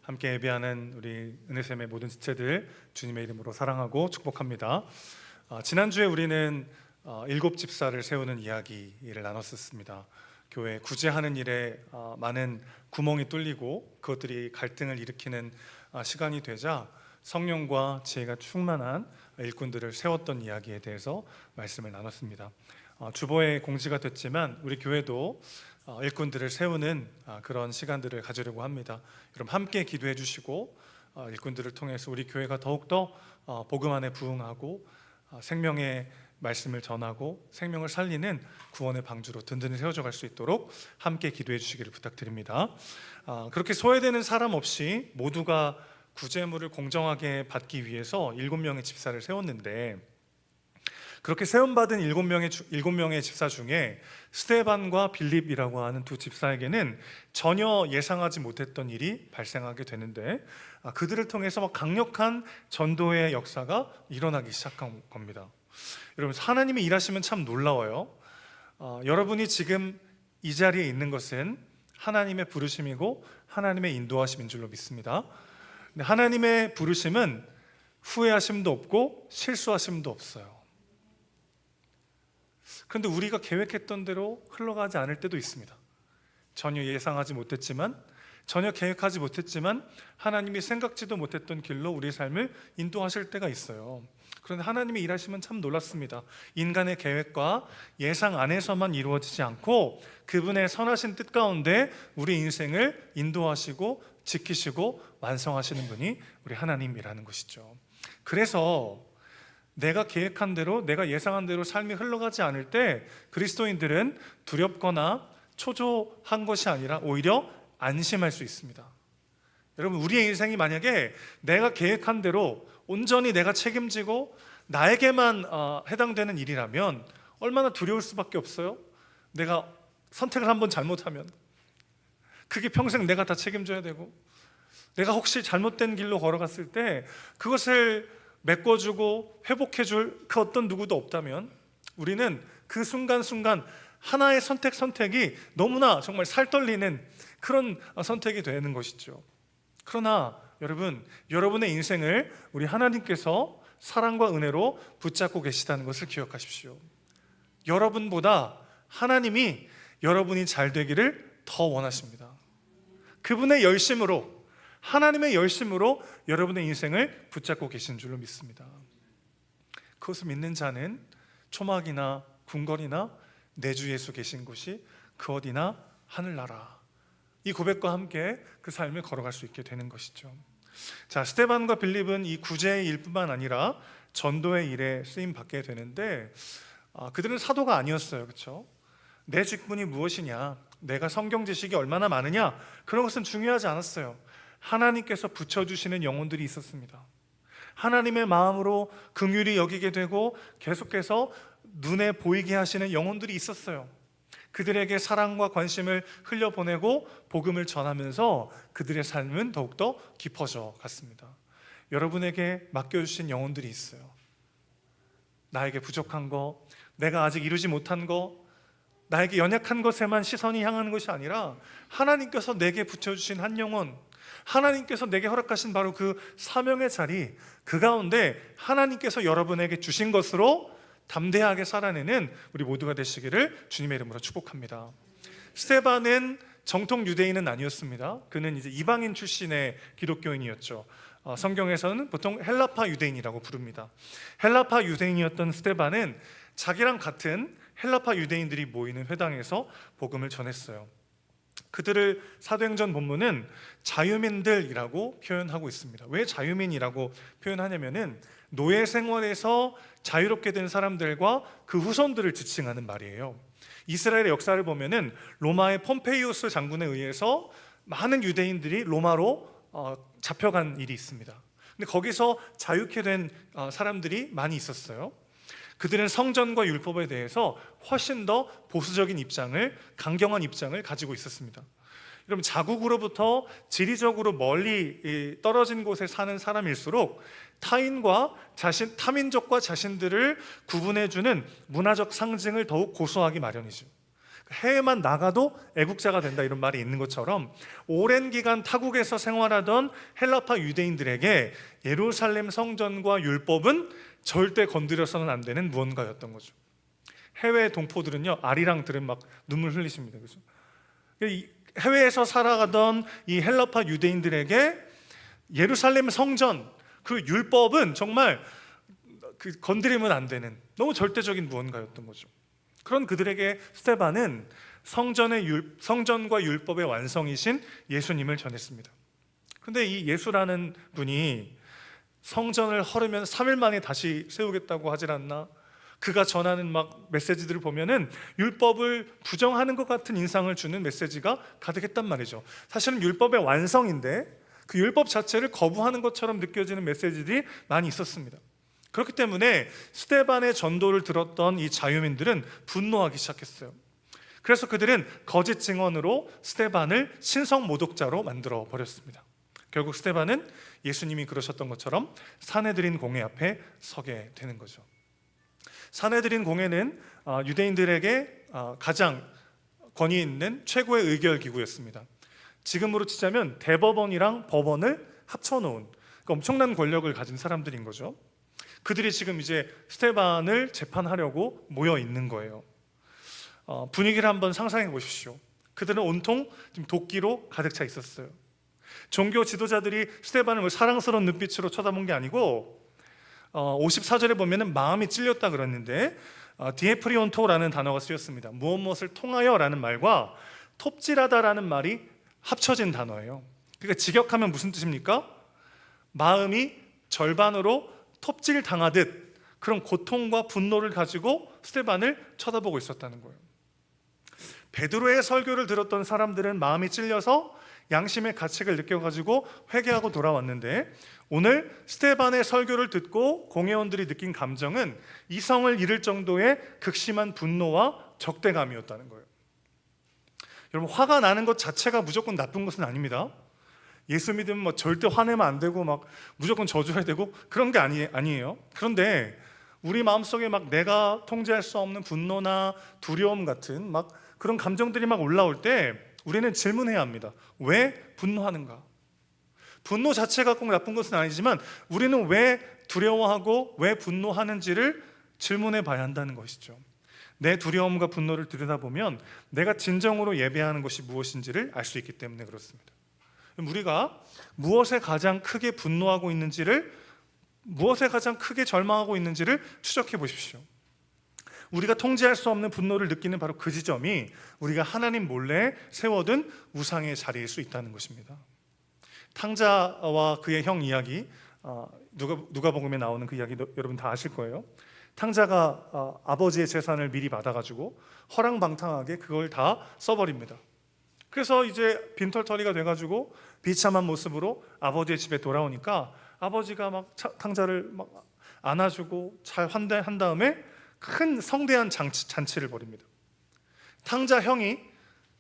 함께 예배하는 우리 은혜샘의 모든 지체들 주님의 이름으로 사랑하고 축복합니다. 지난주에 우리는 7집사를 세우는 이야기를 나눴었습니다. 교회 구제하는 일에 많은 구멍이 뚫리고 그것들이 갈등을 일으키는 시간이 되자 성령과 지혜가 충만한 일꾼들을 세웠던 이야기에 대해서 말씀을 나눴습니다. 주보에 공지가 됐지만 우리 교회도 일꾼들을 세우는 그런 시간들을 가지려고 합니다. 여러분 함께 기도해 주시고 일꾼들을 통해서 우리 교회가 더욱더 복음 안에 부응하고 생명의 말씀을 전하고 생명을 살리는 구원의 방주로 든든히 세워져 갈 수 있도록 함께 기도해 주시기를 부탁드립니다. 그렇게 소외되는 사람 없이 모두가 구제물을 공정하게 받기 위해서 7명의 집사를 세웠는데, 그렇게 세움받은 7명의 집사 중에 스데반과 빌립이라고 하는 두 집사에게는 전혀 예상하지 못했던 일이 발생하게 되는데, 그들을 통해서 강력한 전도의 역사가 일어나기 시작한 겁니다. 여러분, 하나님이 일하시면 참 놀라워요. 여러분이 지금 이 자리에 있는 것은 하나님의 부르심이고 하나님의 인도하심인 줄로 믿습니다. 근데 하나님의 부르심은 후회하심도 없고 실수하심도 없어요. 그런데 우리가 계획했던 대로 흘러가지 않을 때도 있습니다. 전혀 예상하지 못했지만, 전혀 계획하지 못했지만 하나님이 생각지도 못했던 길로 우리의 삶을 인도하실 때가 있어요. 그런데 하나님이 일하시면 참 놀랍습니다. 인간의 계획과 예상 안에서만 이루어지지 않고 그분의 선하신 뜻 가운데 우리 인생을 인도하시고 지키시고 완성하시는 분이 우리 하나님이라는 것이죠. 그래서 내가 계획한 대로, 내가 예상한 대로 삶이 흘러가지 않을 때 그리스도인들은 두렵거나 초조한 것이 아니라 오히려 안심할 수 있습니다. 여러분, 우리의 인생이 만약에 내가 계획한 대로 온전히 내가 책임지고 나에게만 해당되는 일이라면 얼마나 두려울 수밖에 없어요. 내가 선택을 한번 잘못하면 그게 평생 내가 다 책임져야 되고, 내가 혹시 잘못된 길로 걸어갔을 때 그것을 메꿔주고 회복해줄 그 어떤 누구도 없다면 우리는 그 순간순간 하나의 선택이 너무나 정말 살떨리는 그런 선택이 되는 것이죠. 그러나 여러분, 여러분의 인생을 우리 하나님께서 사랑과 은혜로 붙잡고 계시다는 것을 기억하십시오. 여러분보다 하나님이 여러분이 잘 되기를 더 원하십니다. 그분의 열심으로, 하나님의 열심으로 여러분의 인생을 붙잡고 계신 줄로 믿습니다. 그것을 믿는 자는 초막이나 궁궐이나 내 주 예수 계신 곳이 그 어디나 하늘나라, 이 고백과 함께 그 삶을 걸어갈 수 있게 되는 것이죠. 자, 스데반과 빌립은 이 구제의 일뿐만 아니라 전도의 일에 쓰임 받게 되는데, 그들은 사도가 아니었어요. 그렇죠? 내 직분이 무엇이냐, 내가 성경 지식이 얼마나 많으냐, 그런 것은 중요하지 않았어요. 하나님께서 붙여주시는 영혼들이 있었습니다. 하나님의 마음으로 긍휼히 여기게 되고 계속해서 눈에 보이게 하시는 영혼들이 있었어요. 그들에게 사랑과 관심을 흘려보내고 복음을 전하면서 그들의 삶은 더욱더 깊어져 갔습니다. 여러분에게 맡겨주신 영혼들이 있어요. 나에게 부족한 거, 내가 아직 이루지 못한 거, 나에게 연약한 것에만 시선이 향하는 것이 아니라 하나님께서 내게 붙여주신 한 영혼, 하나님께서 내게 허락하신 바로 그 사명의 자리, 그 가운데 하나님께서 여러분에게 주신 것으로 담대하게 살아내는 우리 모두가 되시기를 주님의 이름으로 축복합니다. 스데반은 정통 유대인은 아니었습니다. 그는 이제 이방인 출신의 기독교인이었죠. 성경에서는 보통 헬라파 유대인이라고 부릅니다. 헬라파 유대인이었던 스데반은 자기랑 같은 헬라파 유대인들이 모이는 회당에서 복음을 전했어요. 그들을 사도행전 본문은 자유민들이라고 표현하고 있습니다. 왜 자유민이라고 표현하냐면은 노예 생활에서 자유롭게 된 사람들과 그 후손들을 지칭하는 말이에요. 이스라엘의 역사를 보면은 로마의 폼페이우스 장군에 의해서 많은 유대인들이 로마로 잡혀간 일이 있습니다. 근데 거기서 자유케 된 사람들이 많이 있었어요. 그들은 성전과 율법에 대해서 훨씬 더 보수적인 입장을, 강경한 입장을 가지고 있었습니다. 여러분, 자국으로부터 지리적으로 멀리 떨어진 곳에 사는 사람일수록 타인과 타민족과 자신들을 구분해주는 문화적 상징을 더욱 고수하기 마련이죠. 해외만 나가도 애국자가 된다 이런 말이 있는 것처럼 오랜 기간 타국에서 생활하던 헬라파 유대인들에게 예루살렘 성전과 율법은 절대 건드려서는 안 되는 무언가였던 거죠. 해외 동포들은요, 아리랑 들은 막 눈물 흘리십니다. 그죠? 해외에서 살아가던 이 헬라파 유대인들에게 예루살렘 성전, 그 율법은 정말 건드리면 안 되는 너무 절대적인 무언가였던 거죠. 그런 그들에게 스데반은 성전과 율법의 완성이신 예수님을 전했습니다. 그런데 이 예수라는 분이 성전을 헐으면 3일 만에 다시 세우겠다고 하질 않나? 그가 전하는 막 메시지들을 보면은 율법을 부정하는 것 같은 인상을 주는 메시지가 가득했단 말이죠. 사실은 율법의 완성인데 그 율법 자체를 거부하는 것처럼 느껴지는 메시지들이 많이 있었습니다. 그렇기 때문에 스데반의 전도를 들었던 이 자유민들은 분노하기 시작했어요. 그래서 그들은 거짓 증언으로 스데반을 신성 모독자로 만들어 버렸습니다. 결국 스데반은 예수님이 그러셨던 것처럼 사내들인 공회 앞에 서게 되는 거죠. 사내들인 공회는 유대인들에게 가장 권위 있는 최고의 의결 기구였습니다. 지금으로 치자면 대법원이랑 법원을 합쳐놓은 엄청난 권력을 가진 사람들인 거죠. 그들이 지금 이제 스데반을 재판하려고 모여 있는 거예요. 분위기를 한번 상상해 보십시오. 그들은 온통 지금 도끼로 가득 차 있었어요. 종교 지도자들이 스데반을 사랑스러운 눈빛으로 쳐다본 게 아니고 54절에 보면은 마음이 찔렸다 그랬는데 디에프리온토라는 단어가 쓰였습니다. 무엇을 통하여라는 말과 톱질하다라는 말이 합쳐진 단어예요. 그러니까 직역하면 무슨 뜻입니까? 마음이 절반으로 톱질 당하듯 그런 고통과 분노를 가지고 스데반을 쳐다보고 있었다는 거예요. 베드로의 설교를 들었던 사람들은 마음이 찔려서 양심의 가책을 느껴가지고 회개하고 돌아왔는데 오늘 스데반의 설교를 듣고 공회원들이 느낀 감정은 이성을 잃을 정도의 극심한 분노와 적대감이었다는 거예요. 여러분, 화가 나는 것 자체가 무조건 나쁜 것은 아닙니다. 예수 믿으면 뭐 절대 화내면 안 되고 막 무조건 저주해야 되고 그런 게 아니에요. 그런데 우리 마음속에 막 내가 통제할 수 없는 분노나 두려움 같은 막 그런 감정들이 막 올라올 때 우리는 질문해야 합니다. 왜 분노하는가? 분노 자체가 꼭 나쁜 것은 아니지만 우리는 왜 두려워하고 왜 분노하는지를 질문해 봐야 한다는 것이죠. 내 두려움과 분노를 들여다보면 내가 진정으로 예배하는 것이 무엇인지를 알 수 있기 때문에 그렇습니다. 우리가 무엇에 가장 크게 분노하고 있는지를, 무엇에 가장 크게 절망하고 있는지를 추적해 보십시오. 우리가 통제할 수 없는 분노를 느끼는 바로 그 지점이 우리가 하나님 몰래 세워둔 우상의 자리일 수 있다는 것입니다. 탕자와 그의 형 이야기, 누가복음에 나오는 그 이야기 여러분 다 아실 거예요. 탕자가 아버지의 재산을 미리 받아가지고 허랑방탕하게 그걸 다 써버립니다. 그래서 이제 빈털터리가 돼가지고 비참한 모습으로 아버지의 집에 돌아오니까 아버지가 막 탕자를 막 안아주고 잘 환대한 다음에 큰 성대한 잔치를 벌입니다. 탕자 형이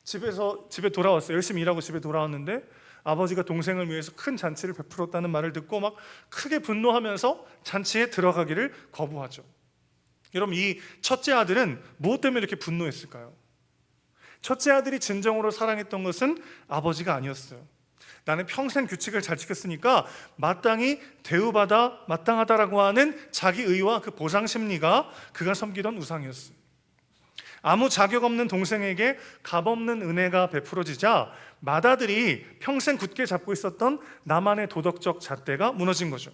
집에 돌아왔어요. 열심히 일하고 집에 돌아왔는데 아버지가 동생을 위해서 큰 잔치를 베풀었다는 말을 듣고 막 크게 분노하면서 잔치에 들어가기를 거부하죠. 여러분, 이 첫째 아들은 무엇 때문에 이렇게 분노했을까요? 첫째 아들이 진정으로 사랑했던 것은 아버지가 아니었어요. 나는 평생 규칙을 잘 지켰으니까 마땅히 대우받아 마땅하다라고 하는 자기 의와 그 보상 심리가 그가 섬기던 우상이었어요. 아무 자격 없는 동생에게 값없는 은혜가 베풀어지자 맏아들이 평생 굳게 잡고 있었던 나만의 도덕적 잣대가 무너진 거죠.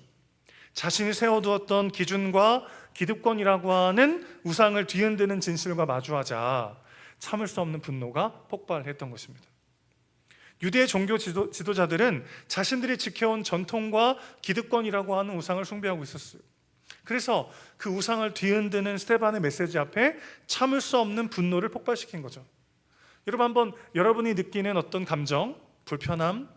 자신이 세워두었던 기준과 기득권이라고 하는 우상을 뒤흔드는 진실과 마주하자 참을 수 없는 분노가 폭발했던 것입니다. 유대 종교 지도자들은 자신들이 지켜온 전통과 기득권이라고 하는 우상을 숭배하고 있었어요. 그래서 그 우상을 뒤흔드는 스데반의 메시지 앞에 참을 수 없는 분노를 폭발시킨 거죠. 여러분, 한번 여러분이 느끼는 어떤 감정, 불편함,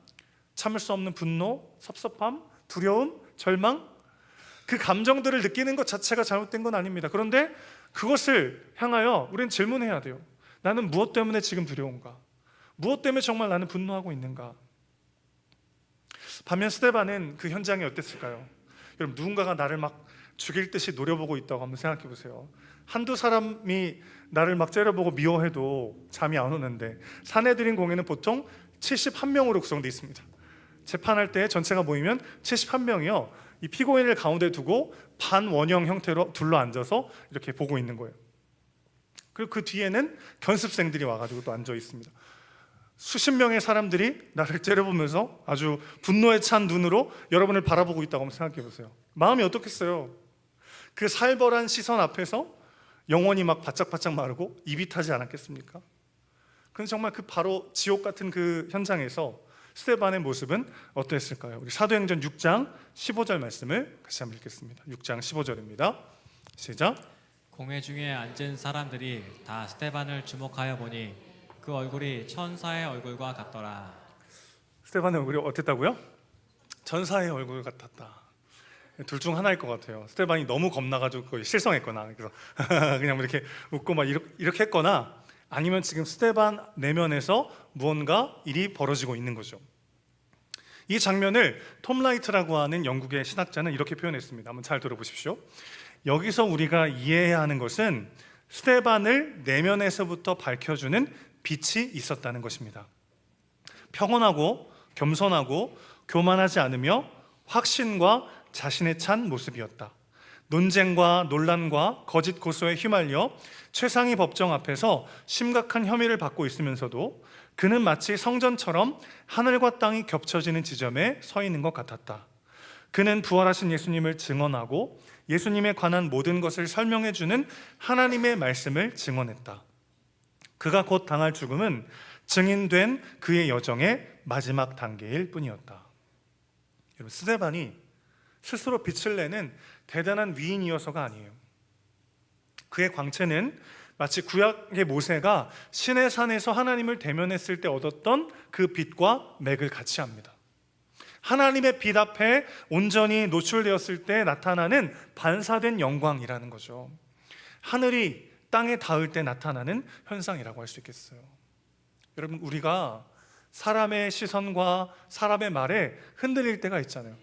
참을 수 없는 분노, 섭섭함, 두려움, 절망, 그 감정들을 느끼는 것 자체가 잘못된 건 아닙니다. 그런데 그것을 향하여 우리는 질문해야 돼요. 나는 무엇 때문에 지금 두려운가? 무엇 때문에 정말 나는 분노하고 있는가? 반면 스데반은 그 현장이 어땠을까요? 여러분, 누군가가 나를 막 죽일 듯이 노려보고 있다고 한번 생각해 보세요. 한두 사람이 나를 막 째려보고 미워해도 잠이 안 오는데 사내들인 공회는 보통 71명으로 구성되어 있습니다. 재판할 때 전체가 모이면 71명이요. 이 피고인을 가운데 두고 반원형 형태로 둘러앉아서 이렇게 보고 있는 거예요. 그리고 그 뒤에는 견습생들이 와가지고 또 앉아 있습니다. 수십 명의 사람들이 나를 째려보면서 아주 분노에 찬 눈으로 여러분을 바라보고 있다고 한번 생각해 보세요. 마음이 어떻겠어요? 그 살벌한 시선 앞에서 영혼이 막 바짝바짝 마르고 입이 타지 않았겠습니까? 그런데 정말 그 바로 지옥 같은 그 현장에서 스데반의 모습은 어땠을까요? 우리 사도행전 6장 15절 말씀을 같이 한번 읽겠습니다. 6장 15절입니다. 시작. 공회 중에 앉은 사람들이 다 스데반을 주목하여 보니 그 얼굴이 천사의 얼굴과 같더라. 스데반의 얼굴이 어땠다고요? 천사의 얼굴 같았다. 둘 중 하나일 것 같아요. 스데반이 너무 겁나가지고 거의 실성했거나 그래서 그냥 이렇게 웃고 막 이렇게 했거나 아니면 지금 스데반 내면에서 무언가 일이 벌어지고 있는 거죠. 이 장면을 톰 라이트라고 하는 영국의 신학자는 이렇게 표현했습니다. 한번 잘 들어보십시오. 여기서 우리가 이해해야 하는 것은 스데반을 내면에서부터 밝혀주는 빛이 있었다는 것입니다. 평온하고 겸손하고 교만하지 않으며 확신과 자신에 찬 모습이었다. 논쟁과 논란과 거짓 고소에 휘말려 최상위 법정 앞에서 심각한 혐의를 받고 있으면서도 그는 마치 성전처럼 하늘과 땅이 겹쳐지는 지점에 서 있는 것 같았다. 그는 부활하신 예수님을 증언하고 예수님에 관한 모든 것을 설명해 주는 하나님의 말씀을 증언했다. 그가 곧 당할 죽음은 증인된 그의 여정의 마지막 단계일 뿐이었다. 여러분, 스데반이 스스로 빛을 내는 대단한 위인이어서가 아니에요. 그의 광채는 마치 구약의 모세가 시내 산에서 하나님을 대면했을 때 얻었던 그 빛과 맥을 같이 합니다. 하나님의 빛 앞에 온전히 노출되었을 때 나타나는 반사된 영광이라는 거죠. 하늘이 땅에 닿을 때 나타나는 현상이라고 할 수 있겠어요. 여러분, 우리가 사람의 시선과 사람의 말에 흔들릴 때가 있잖아요.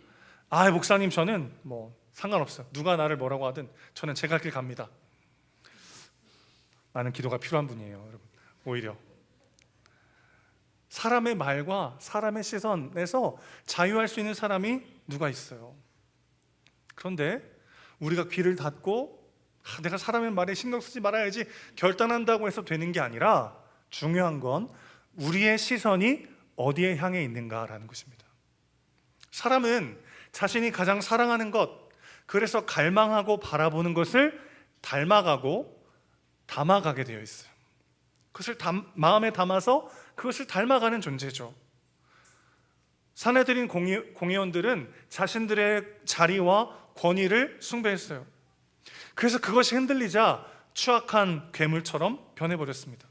아, 목사님, 저는 뭐 상관없어요. 누가 나를 뭐라고 하든 저는 제 갈 길 갑니다. 많은 기도가 필요한 분이에요, 여러분. 오히려 사람의 말과 사람의 시선에서 자유할 수 있는 사람이 누가 있어요? 그런데 우리가 귀를 닫고 내가 사람의 말에 신경 쓰지 말아야지 결단한다고 해서 되는 게 아니라 중요한 건 우리의 시선이 어디에 향해 있는가라는 것입니다. 사람은 자신이 가장 사랑하는 것, 그래서 갈망하고 바라보는 것을 닮아가고 담아가게 되어 있어요. 그것을 마음에 담아서 그것을 닮아가는 존재죠. 사내들인 공의원들은 자신들의 자리와 권위를 숭배했어요. 그래서 그것이 흔들리자 추악한 괴물처럼 변해버렸습니다.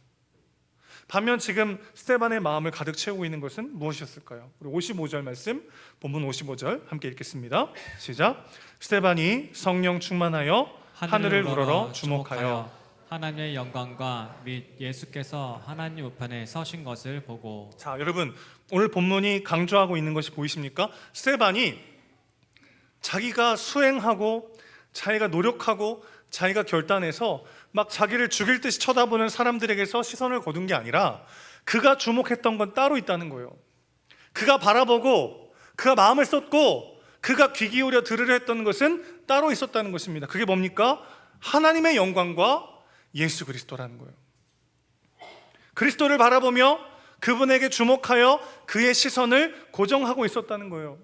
반면 지금 스데반의 마음을 가득 채우고 있는 것은 무엇이었을까요? 우리 55절 말씀, 본문 55절 함께 읽겠습니다. 시작. 스데반이 성령 충만하여 하늘을 우러러 주목하여 하나님의 영광과 및 예수께서 하나님 우편에 서신 것을 보고. 자, 여러분, 오늘 본문이 강조하고 있는 것이 보이십니까? 스데반이 자기가 수행하고 자기가 노력하고 자기가 결단해서 막 자기를 죽일 듯이 쳐다보는 사람들에게서 시선을 거둔 게 아니라 그가 주목했던 건 따로 있다는 거예요. 그가 바라보고 그가 마음을 쏟고 그가 귀 기울여 들으려 했던 것은 따로 있었다는 것입니다. 그게 뭡니까? 하나님의 영광과 예수 그리스도라는 거예요. 그리스도를 바라보며 그분에게 주목하여 그의 시선을 고정하고 있었다는 거예요.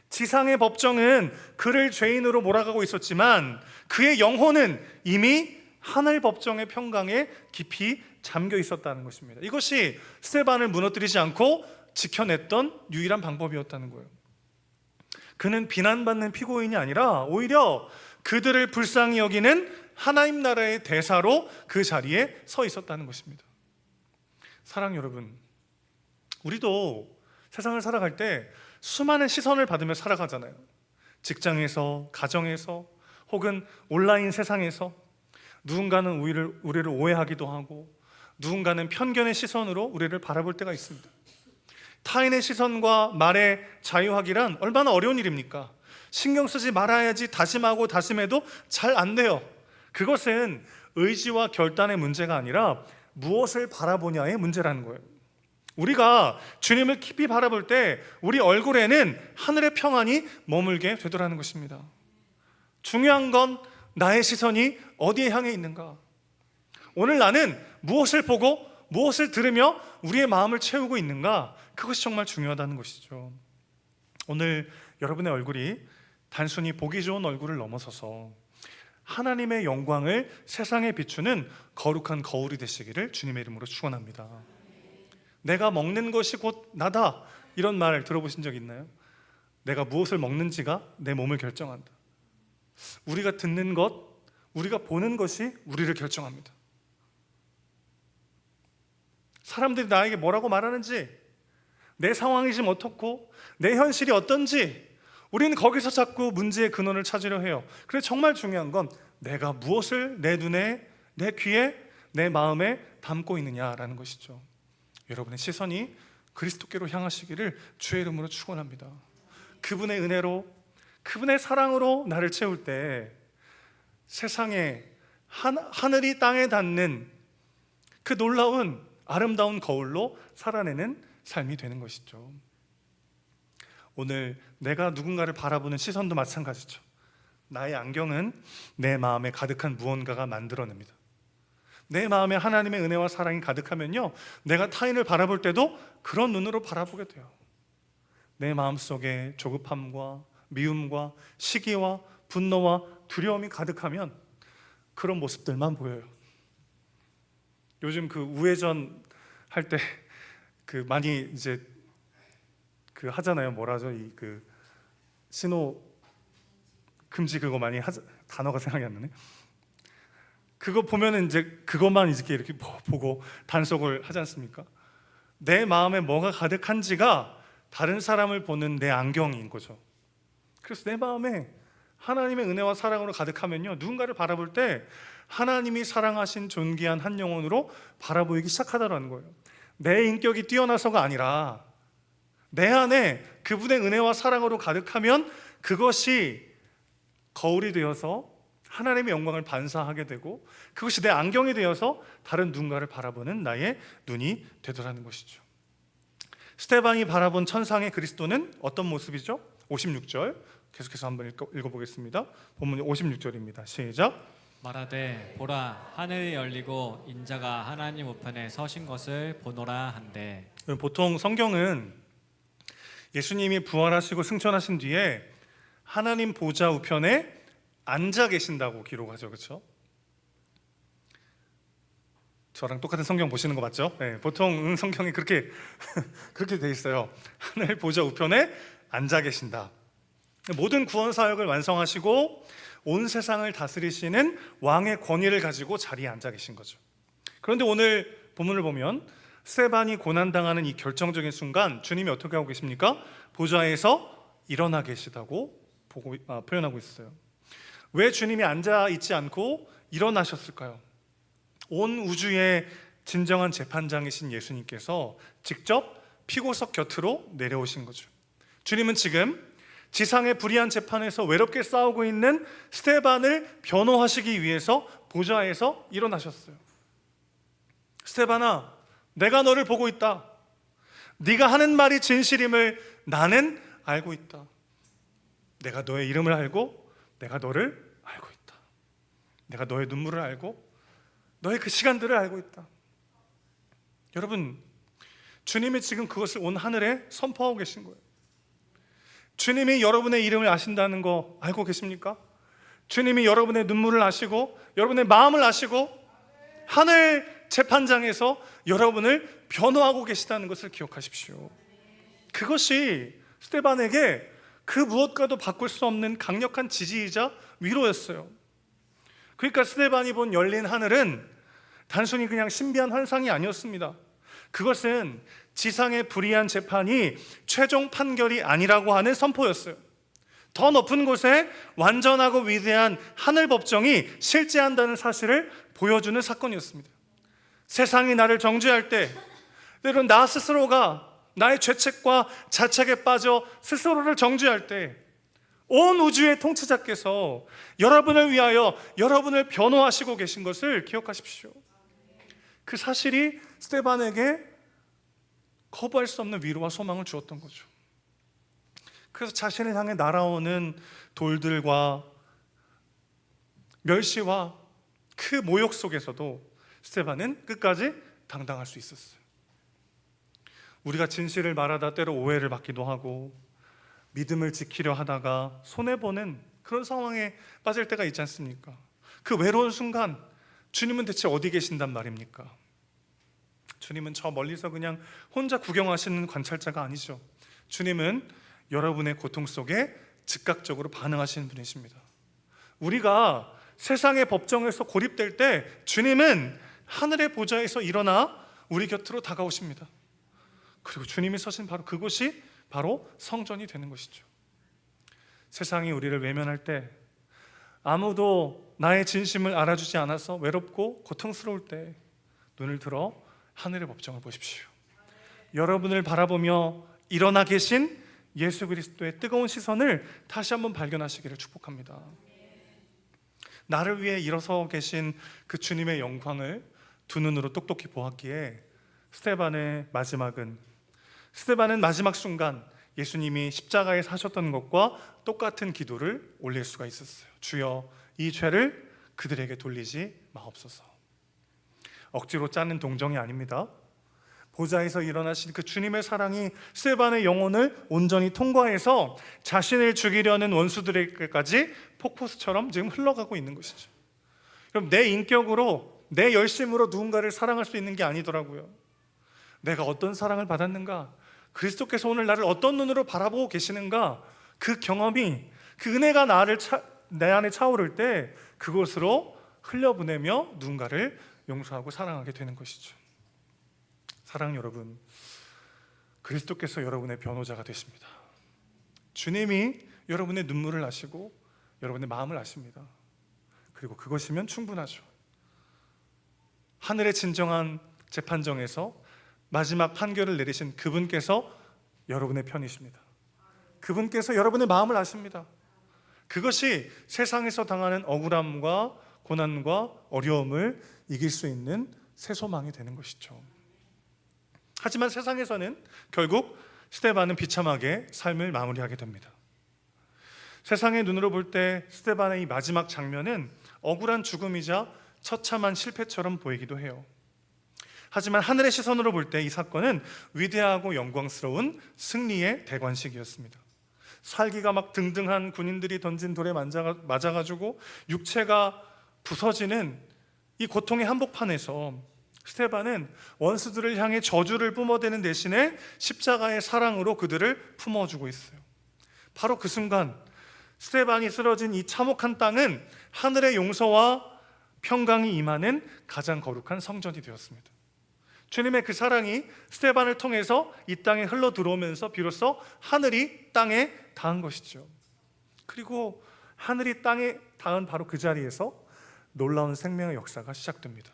지상의 법정은 그를 죄인으로 몰아가고 있었지만 그의 영혼은 이미 하늘 법정의 평강에 깊이 잠겨 있었다는 것입니다. 이것이 스데반을 무너뜨리지 않고 지켜냈던 유일한 방법이었다는 거예요. 그는 비난받는 피고인이 아니라 오히려 그들을 불쌍히 여기는 하나님 나라의 대사로 그 자리에 서 있었다는 것입니다. 사랑 여러분, 우리도 세상을 살아갈 때 수많은 시선을 받으며 살아가잖아요. 직장에서, 가정에서, 혹은 온라인 세상에서 누군가는 우리를 오해하기도 하고 누군가는 편견의 시선으로 우리를 바라볼 때가 있습니다. 타인의 시선과 말에 자유하기란 얼마나 어려운 일입니까? 신경 쓰지 말아야지 다짐하고 다짐해도 잘 안 돼요. 그것은 의지와 결단의 문제가 아니라 무엇을 바라보냐의 문제라는 거예요. 우리가 주님을 깊이 바라볼 때 우리 얼굴에는 하늘의 평안이 머물게 되더라는 것입니다. 중요한 건 나의 시선이 어디에 향해 있는가? 오늘 나는 무엇을 보고 무엇을 들으며 우리의 마음을 채우고 있는가? 그것이 정말 중요하다는 것이죠. 오늘 여러분의 얼굴이 단순히 보기 좋은 얼굴을 넘어서서 하나님의 영광을 세상에 비추는 거룩한 거울이 되시기를 주님의 이름으로 축원합니다. 내가 먹는 것이 곧 나다, 이런 말 들어보신 적 있나요? 내가 무엇을 먹는지가 내 몸을 결정한다. 우리가 듣는 것, 우리가 보는 것이 우리를 결정합니다. 사람들이 나에게 뭐라고 말하는지, 내 상황이 지금 어떻고 내 현실이 어떤지, 우리는 거기서 자꾸 문제의 근원을 찾으려 해요. 그래서 정말 중요한 건 내가 무엇을 내 눈에, 내 귀에, 내 마음에 담고 있느냐라는 것이죠. 여러분의 시선이 그리스도께로 향하시기를 주의 이름으로 축원합니다. 그분의 은혜로, 그분의 사랑으로 나를 채울 때 세상에 하늘이 땅에 닿는 그 놀라운 아름다운 거울로 살아내는 삶이 되는 것이죠. 오늘 내가 누군가를 바라보는 시선도 마찬가지죠. 나의 안경은 내 마음에 가득한 무언가가 만들어냅니다. 내 마음에 하나님의 은혜와 사랑이 가득하면요, 내가 타인을 바라볼 때도 그런 눈으로 바라보게 돼요. 내 마음속에 조급함과 미움과 시기와 분노와 두려움이 가득하면 그런 모습들만 보여요. 요즘 그 우회전 할 때 그 많이 이제 그 하잖아요. 뭐라죠? 이 그 신호 금지 그거 많이 단어가 생각이 안 나네. 그거 보면은 이제 그것만 이렇게 보고 단속을 하지 않습니까? 내 마음에 뭐가 가득한지가 다른 사람을 보는 내 안경인 거죠. 그래서 내 마음에 하나님의 은혜와 사랑으로 가득하면요, 누군가를 바라볼 때 하나님이 사랑하신 존귀한 한 영혼으로 바라보이기 시작하다라는 거예요. 내 인격이 뛰어나서가 아니라 내 안에 그분의 은혜와 사랑으로 가득하면 그것이 거울이 되어서 하나님의 영광을 반사하게 되고, 그것이 내 안경이 되어서 다른 누군가를 바라보는 나의 눈이 되더라는 것이죠. 스데반이 바라본 천상의 그리스도는 어떤 모습이죠? 56절 계속해서 한번 읽어보겠습니다. 본문 56절입니다. 시작. 말하되 보라 하늘이 열리고 인자가 하나님 우편에 서신 것을 보노라 한대. 보통 성경은 예수님이 부활하시고 승천하신 뒤에 하나님 보좌 우편에 앉아 계신다고 기록하죠. 그렇죠? 저랑 똑같은 성경 보시는 거 맞죠? 네, 보통 성경이 그렇게 그렇게 돼 있어요. 하늘 보좌 우편에 앉아 계신다. 모든 구원 사역을 완성하시고 온 세상을 다스리시는 왕의 권위를 가지고 자리에 앉아 계신 거죠. 그런데 오늘 본문을 보면 스데반이 고난당하는 이 결정적인 순간 주님이 어떻게 하고 계십니까? 보좌에서 일어나 계시다고 표현하고 있어요. 왜 주님이 앉아 있지 않고 일어나셨을까요? 온 우주의 진정한 재판장이신 예수님께서 직접 피고석 곁으로 내려오신 거죠. 주님은 지금 지상의 불의한 재판에서 외롭게 싸우고 있는 스데반을 변호하시기 위해서 보좌에서 일어나셨어요. 스데반아, 내가 너를 보고 있다. 네가 하는 말이 진실임을 나는 알고 있다. 내가 너의 이름을 알고 내가 너를 알고 있다. 내가 너의 눈물을 알고 너의 그 시간들을 알고 있다. 여러분, 주님이 지금 그것을 온 하늘에 선포하고 계신 거예요. 주님이 여러분의 이름을 아신다는 거 알고 계십니까? 주님이 여러분의 눈물을 아시고 여러분의 마음을 아시고 하늘 재판장에서 여러분을 변호하고 계시다는 것을 기억하십시오. 그것이 스데반에게 그 무엇과도 바꿀 수 없는 강력한 지지이자 위로였어요. 그러니까 스데반이 본 열린 하늘은 단순히 그냥 신비한 환상이 아니었습니다. 그것은 지상의 불의한 재판이 최종 판결이 아니라고 하는 선포였어요. 더 높은 곳에 완전하고 위대한 하늘 법정이 실제한다는 사실을 보여주는 사건이었습니다. 세상이 나를 정죄할 때, 때론 나 스스로가 나의 죄책과 자책에 빠져 스스로를 정죄할 때 온 우주의 통치자께서 여러분을 위하여 여러분을 변호하시고 계신 것을 기억하십시오. 그 사실이 스데반에게 거부할 수 없는 위로와 소망을 주었던 거죠. 그래서 자신을 향해 날아오는 돌들과 멸시와 그 모욕 속에서도 스데반은 끝까지 당당할 수 있었어요. 우리가 진실을 말하다 때로 오해를 받기도 하고 믿음을 지키려 하다가 손해보는 그런 상황에 빠질 때가 있지 않습니까? 그 외로운 순간 주님은 대체 어디 계신단 말입니까? 주님은 저 멀리서 그냥 혼자 구경하시는 관찰자가 아니죠. 주님은 여러분의 고통 속에 즉각적으로 반응하시는 분이십니다. 우리가 세상의 법정에서 고립될 때 주님은 하늘의 보좌에서 일어나 우리 곁으로 다가오십니다. 그리고 주님이 서신 바로 그곳이 바로 성전이 되는 것이죠. 세상이 우리를 외면할 때, 아무도 나의 진심을 알아주지 않아서 외롭고 고통스러울 때 눈을 들어 하늘의 법정을 보십시오. 여러분을 바라보며 일어나 계신 예수 그리스도의 뜨거운 시선을 다시 한번 발견하시기를 축복합니다. 나를 위해 일어서 계신 그 주님의 영광을 두 눈으로 똑똑히 보았기에 스데반은 마지막 순간 예수님이 십자가에 사셨던 것과 똑같은 기도를 올릴 수가 있었어요. 주여, 이 죄를 그들에게 돌리지 마옵소서. 억지로 짜는 동정이 아닙니다. 보좌에서 일어나신 그 주님의 사랑이 스데반의 영혼을 온전히 통과해서 자신을 죽이려는 원수들에게까지 폭포수처럼 지금 흘러가고 있는 것이죠. 그럼 내 인격으로, 내 열심으로 누군가를 사랑할 수 있는 게 아니더라고요. 내가 어떤 사랑을 받았는가, 그리스도께서 오늘 나를 어떤 눈으로 바라보고 계시는가, 그 경험이, 그 은혜가 내 안에 차오를 때 그곳으로 흘려보내며 누군가를 용서하고 사랑하게 되는 것이죠. 사랑 여러분, 그리스도께서 여러분의 변호자가 되십니다. 주님이 여러분의 눈물을 아시고 여러분의 마음을 아십니다. 그리고 그것이면 충분하죠. 하늘의 진정한 재판정에서 마지막 판결을 내리신 그분께서 여러분의 편이십니다. 그분께서 여러분의 마음을 아십니다. 그것이 세상에서 당하는 억울함과 고난과 어려움을 이길 수 있는 새 소망이 되는 것이죠. 하지만 세상에서는 결국 스데반은 비참하게 삶을 마무리하게 됩니다. 세상의 눈으로 볼 때 스데반의 이 마지막 장면은 억울한 죽음이자 처참한 실패처럼 보이기도 해요. 하지만 하늘의 시선으로 볼 때 이 사건은 위대하고 영광스러운 승리의 대관식이었습니다. 살기가 막 등등한 군인들이 던진 돌에 맞아가지고 육체가 부서지는 이 고통의 한복판에서 스데반은 원수들을 향해 저주를 뿜어대는 대신에 십자가의 사랑으로 그들을 품어주고 있어요. 바로 그 순간 스데반이 쓰러진 이 참혹한 땅은 하늘의 용서와 평강이 임하는 가장 거룩한 성전이 되었습니다. 주님의 그 사랑이 스데반을 통해서 이 땅에 흘러 들어오면서 비로소 하늘이 땅에 닿은 것이죠. 그리고 하늘이 땅에 닿은 바로 그 자리에서 놀라운 생명의 역사가 시작됩니다.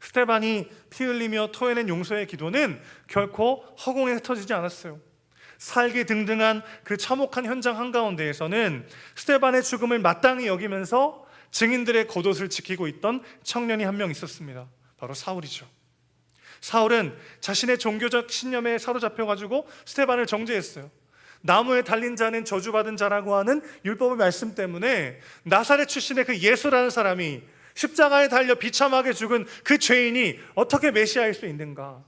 스데반이 피 흘리며 토해낸 용서의 기도는 결코 허공에 흩어지지 않았어요. 살기 등등한 그 참혹한 현장 한가운데에서는 스데반의 죽음을 마땅히 여기면서 증인들의 겉옷을 지키고 있던 청년이 한 명 있었습니다. 바로 사울이죠. 사울은 자신의 종교적 신념에 사로잡혀가지고 스데반을 정죄했어요. 나무에 달린 자는 저주받은 자라고 하는 율법의 말씀 때문에 나사렛 출신의 그 예수라는 사람이 십자가에 달려 비참하게 죽은 그 죄인이 어떻게 메시아일 수 있는가.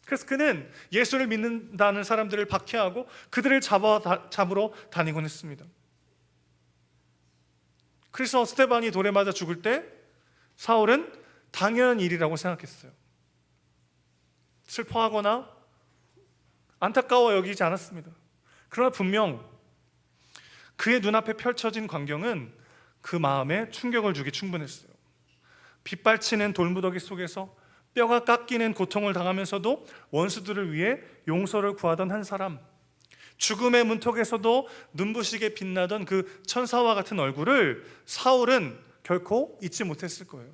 그래서 그는 예수를 믿는다는 사람들을 박해하고 그들을 잡으러 다니곤 했습니다. 그래서 스데반이 돌에 맞아 죽을 때 사울은 당연한 일이라고 생각했어요. 슬퍼하거나 안타까워 여기지 않았습니다. 그러나 분명 그의 눈앞에 펼쳐진 광경은 그 마음에 충격을 주기 충분했어요. 빗발치는 돌무더기 속에서 뼈가 깎이는 고통을 당하면서도 원수들을 위해 용서를 구하던 한 사람, 죽음의 문턱에서도 눈부시게 빛나던 그 천사와 같은 얼굴을 사울은 결코 잊지 못했을 거예요.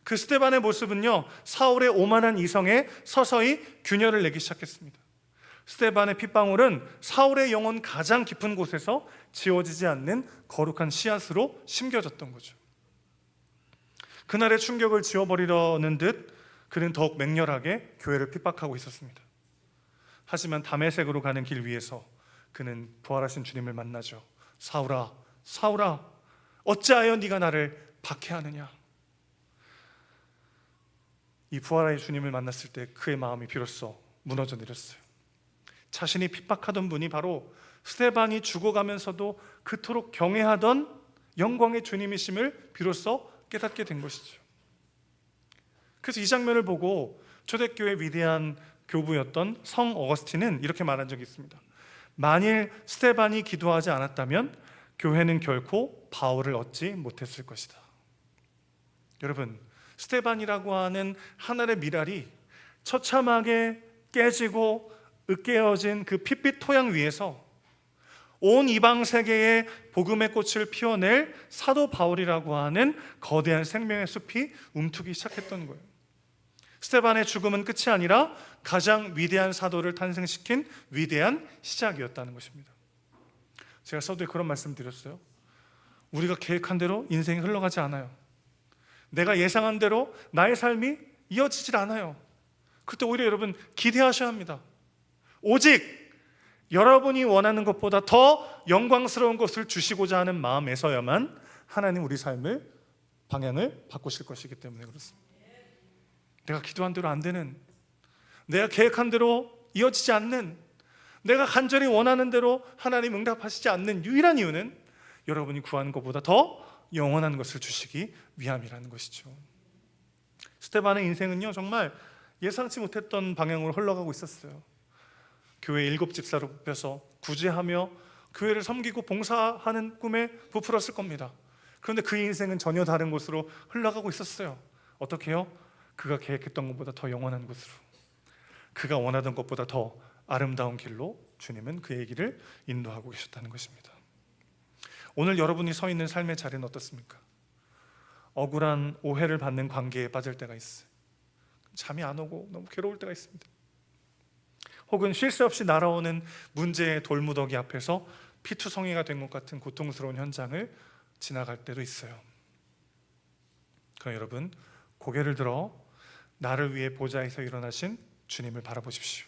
그 스데반의 모습은요, 사울의 오만한 이성에 서서히 균열을 내기 시작했습니다. 스데반의 핏방울은 사울의 영혼 가장 깊은 곳에서 지워지지 않는 거룩한 씨앗으로 심겨졌던 거죠. 그날의 충격을 지워버리려는 듯 그는 더욱 맹렬하게 교회를 핍박하고 있었습니다. 하지만 다메섹으로 가는 길 위에서 그는 부활하신 주님을 만나죠. 사울아, 사울아, 어찌하여 네가 나를 박해하느냐. 이 부활의 주님을 만났을 때 그의 마음이 비로소 무너져 내렸어요. 자신이 핍박하던 분이 바로 스데반이 죽어가면서도 그토록 경외하던 영광의 주님이심을 비로소 깨닫게 된 것이죠. 그래서 이 장면을 보고 초대교회 위대한 교부였던 성 어거스틴은 이렇게 말한 적이 있습니다. 만일 스데반이 기도하지 않았다면 교회는 결코 바울을 얻지 못했을 것이다. 여러분, 스데반이라고 하는 하늘의 미랄이 처참하게 깨지고 으깨어진 그 핏빛 토양 위에서 온 이방 세계에 복음의 꽃을 피워낼 사도 바울이라고 하는 거대한 생명의 숲이 움트기 시작했던 거예요. 스데반의 죽음은 끝이 아니라 가장 위대한 사도를 탄생시킨 위대한 시작이었다는 것입니다. 제가 서두에 그런 말씀 드렸어요. 우리가 계획한 대로 인생이 흘러가지 않아요. 내가 예상한 대로 나의 삶이 이어지질 않아요. 그때 오히려 여러분 기대하셔야 합니다. 오직 여러분이 원하는 것보다 더 영광스러운 것을 주시고자 하는 마음에서야만 하나님 우리 삶을 방향을 바꾸실 것이기 때문에 그렇습니다. 내가 기도한 대로 안 되는, 내가 계획한 대로 이어지지 않는, 내가 간절히 원하는 대로 하나님 응답하시지 않는 유일한 이유는 여러분이 구하는 것보다 더 영원한 것을 주시기 위함이라는 것이죠. 스데반의 인생은요 정말 예상치 못했던 방향으로 흘러가고 있었어요. 교회 7 집사로 뽑혀서 구제하며 교회를 섬기고 봉사하는 꿈에 부풀었을 겁니다. 그런데 그 인생은 전혀 다른 곳으로 흘러가고 있었어요. 어떻게 해요? 그가 계획했던 것보다 더 영원한 곳으로, 그가 원하던 것보다 더 아름다운 길로 주님은 그의 길을 인도하고 계셨다는 것입니다. 오늘 여러분이 서 있는 삶의 자리는 어떻습니까? 억울한 오해를 받는 관계에 빠질 때가 있어요. 잠이 안 오고 너무 괴로울 때가 있습니다. 혹은 쉴 새 없이 날아오는 문제의 돌무더기 앞에서 피투성이가 된 것 같은 고통스러운 현장을 지나갈 때도 있어요. 그럼 여러분 고개를 들어 나를 위해 보좌에서 일어나신 주님을 바라보십시오.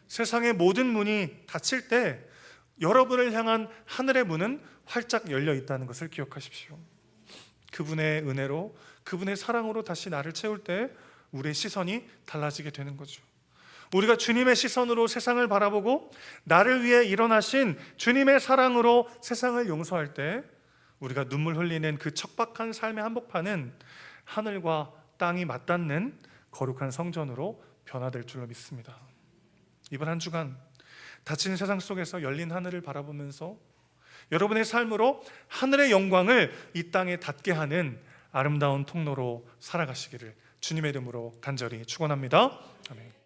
세상의 모든 문이 닫힐 때 여러분을 향한 하늘의 문은 활짝 열려 있다는 것을 기억하십시오. 그분의 은혜로, 그분의 사랑으로 다시 나를 채울 때 우리의 시선이 달라지게 되는 거죠. 우리가 주님의 시선으로 세상을 바라보고 나를 위해 일어나신 주님의 사랑으로 세상을 용서할 때 우리가 눈물 흘리는 그 척박한 삶의 한복판은 하늘과 땅이 맞닿는 거룩한 성전으로 변화될 줄로 믿습니다. 이번 한 주간 닫힌 세상 속에서 열린 하늘을 바라보면서 여러분의 삶으로 하늘의 영광을 이 땅에 닿게 하는 아름다운 통로로 살아가시기를 주님의 이름으로 간절히 축원합니다. 아멘.